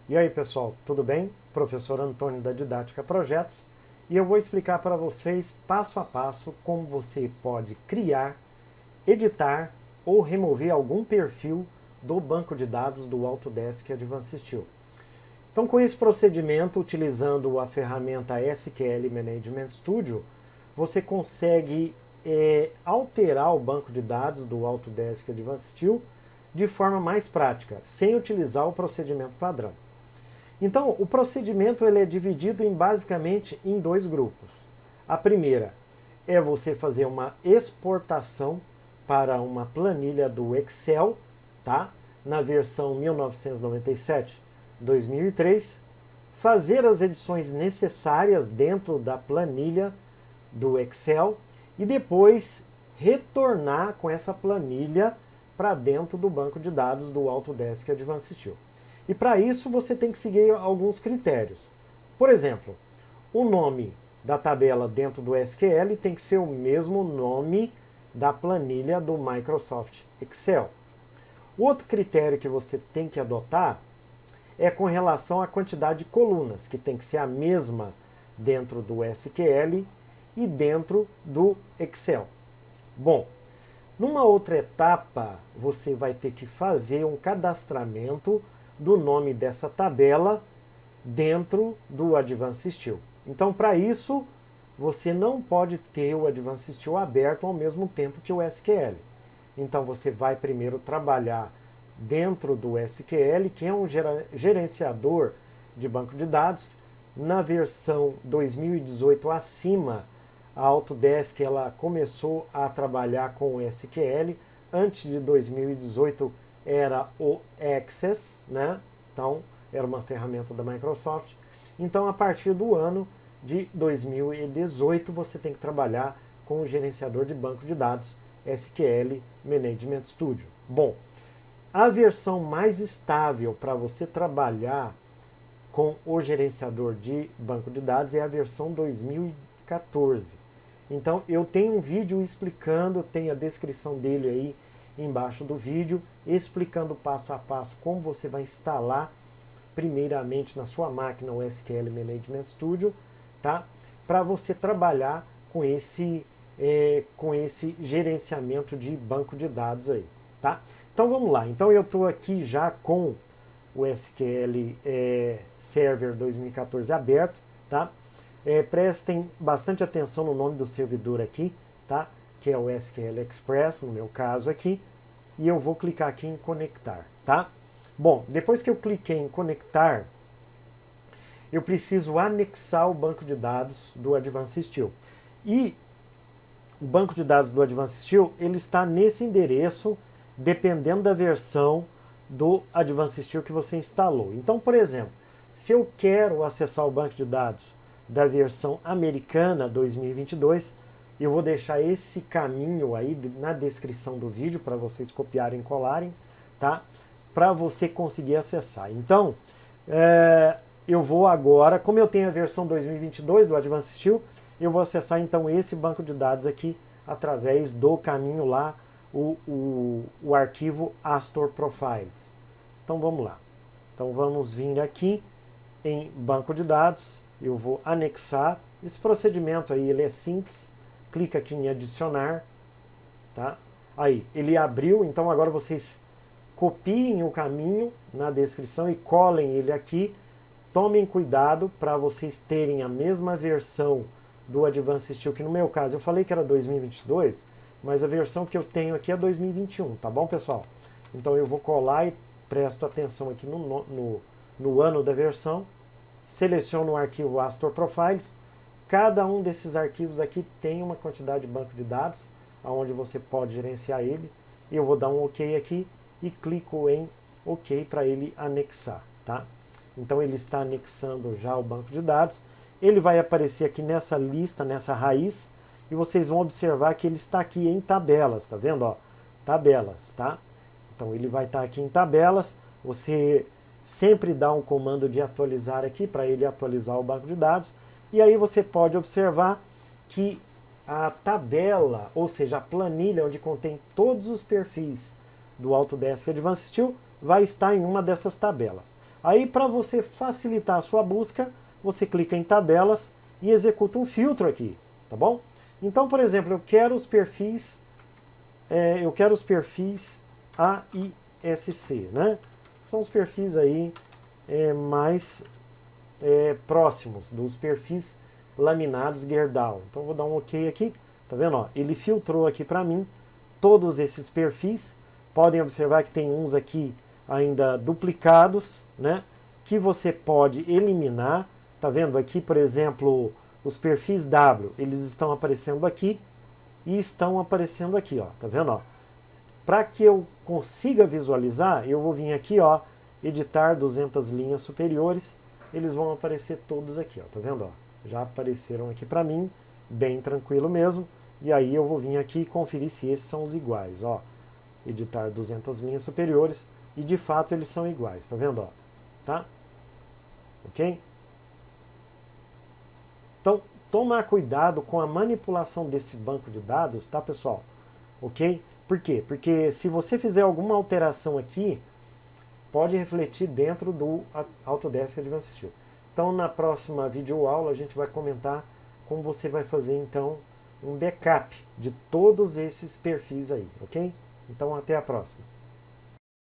E aí pessoal, tudo bem? Professor Antônio da Didática Projetos e eu vou explicar para vocês passo a passo como você pode criar, editar ou remover algum perfil do banco de dados do Autodesk Advanced Steel. Então com esse procedimento, utilizando a ferramenta SQL Management Studio, você consegue alterar o banco de dados do Autodesk Advanced Steel de forma mais prática, sem utilizar o procedimento padrão. Então, o procedimento ele é dividido basicamente em dois grupos. A primeira é você fazer uma exportação para uma planilha do Excel, tá? Na versão 1997-2003, fazer as edições necessárias dentro da planilha do Excel e depois retornar com essa planilha para dentro do banco de dados do Autodesk Advanced Steel. E para isso você tem que seguir alguns critérios. Por exemplo, o nome da tabela dentro do SQL tem que ser o mesmo nome da planilha do Microsoft Excel. O outro critério que você tem que adotar é com relação à quantidade de colunas, que tem que ser a mesma dentro do SQL e dentro do Excel. Bom, numa outra etapa, você vai ter que fazer um cadastramento do nome dessa tabela dentro do Advanced Steel. Então, para isso, você não pode ter o Advanced Steel aberto ao mesmo tempo que o SQL. Então, você vai primeiro trabalhar dentro do SQL, que é um gerenciador de banco de dados. Na versão 2018 acima, a Autodesk ela começou a trabalhar com o SQL. Antes de 2018 era o Access, né? Então era uma ferramenta da Microsoft. Então a partir do ano de 2018 você tem que trabalhar com o gerenciador de banco de dados SQL Management Studio. Bom, a versão mais estável para você trabalhar com o gerenciador de banco de dados é a versão 2014. Então eu tenho um vídeo explicando, tem a descrição dele aí embaixo do vídeo, explicando passo a passo como você vai instalar primeiramente na sua máquina o SQL Management Studio, tá? Para você trabalhar com esse gerenciamento de banco de dados aí, tá? Então vamos lá. Então eu estou aqui já com o SQL Server 2014 aberto, tá? Prestem bastante atenção no nome do servidor aqui, tá? Que é o SQL Express, no meu caso aqui, e eu vou clicar aqui em conectar, tá? Bom, depois que eu cliquei em conectar, eu preciso anexar o banco de dados do Advanced Steel. E o banco de dados do Advanced Steel, ele está nesse endereço, dependendo da versão do Advanced Steel que você instalou. Então, por exemplo, se eu quero acessar o banco de dados da versão americana 2022, eu vou deixar esse caminho aí na descrição do vídeo para vocês copiarem e colarem, tá? Para você conseguir acessar. Então, eu vou agora, como eu tenho a versão 2022 do Advanced Steel, eu vou acessar então esse banco de dados aqui através do caminho lá, o arquivo Astor Profiles. Então vamos lá. Então vamos vir aqui em banco de dados, eu vou anexar. Esse procedimento aí ele é simples. Clica aqui em adicionar, tá? Aí, ele abriu, então agora vocês copiem o caminho na descrição e colhem ele aqui. Tomem cuidado para vocês terem a mesma versão do Advanced Steel, que no meu caso eu falei que era 2022, mas a versão que eu tenho aqui é 2021, tá bom, pessoal? Então eu vou colar e presto atenção aqui no ano da versão, seleciono o arquivo Astor Profiles. Cada um desses arquivos aqui tem uma quantidade de banco de dados, onde você pode gerenciar ele. Eu vou dar um OK aqui e clico em OK para ele anexar, tá? Então ele está anexando já o banco de dados. Ele vai aparecer aqui nessa lista, nessa raiz, e vocês vão observar que ele está aqui em tabelas, tá vendo? Ó, tabelas, tá? Então ele vai estar aqui em tabelas. Você sempre dá um comando de atualizar aqui para ele atualizar o banco de dados. E aí você pode observar que a tabela, ou seja, a planilha onde contém todos os perfis do Autodesk Advanced Steel, vai estar em uma dessas tabelas. Aí, para você facilitar a sua busca, você clica em tabelas e executa um filtro aqui, tá bom? Então, por exemplo, eu quero os perfis A e SC, né? São os perfis aí mais próximos dos perfis laminados Gerdau. Então, vou dar um OK aqui, tá vendo? Ó, ele filtrou aqui para mim todos esses perfis. Podem observar que tem uns aqui ainda duplicados, né? Que você pode eliminar. Tá vendo aqui, por exemplo, os perfis W, eles estão aparecendo aqui e estão aparecendo aqui, ó. Tá vendo, ó? Para que eu consiga visualizar, eu vou vir aqui, ó, editar 200 linhas superiores. Eles vão aparecer todos aqui, ó. Tá vendo, ó? Já apareceram aqui para mim, bem tranquilo mesmo. E aí eu vou vir aqui e conferir se esses são os iguais, ó. Editar 200 linhas superiores e de fato eles são iguais, tá vendo, ó? Tá? OK? Então, tomar cuidado com a manipulação desse banco de dados, tá, pessoal? OK? Por quê? Porque se você fizer alguma alteração aqui, pode refletir dentro do Autodesk Advanced Studio. Então, na próxima videoaula, a gente vai comentar como você vai fazer, então, um backup de todos esses perfis aí, ok? Então, até a próxima.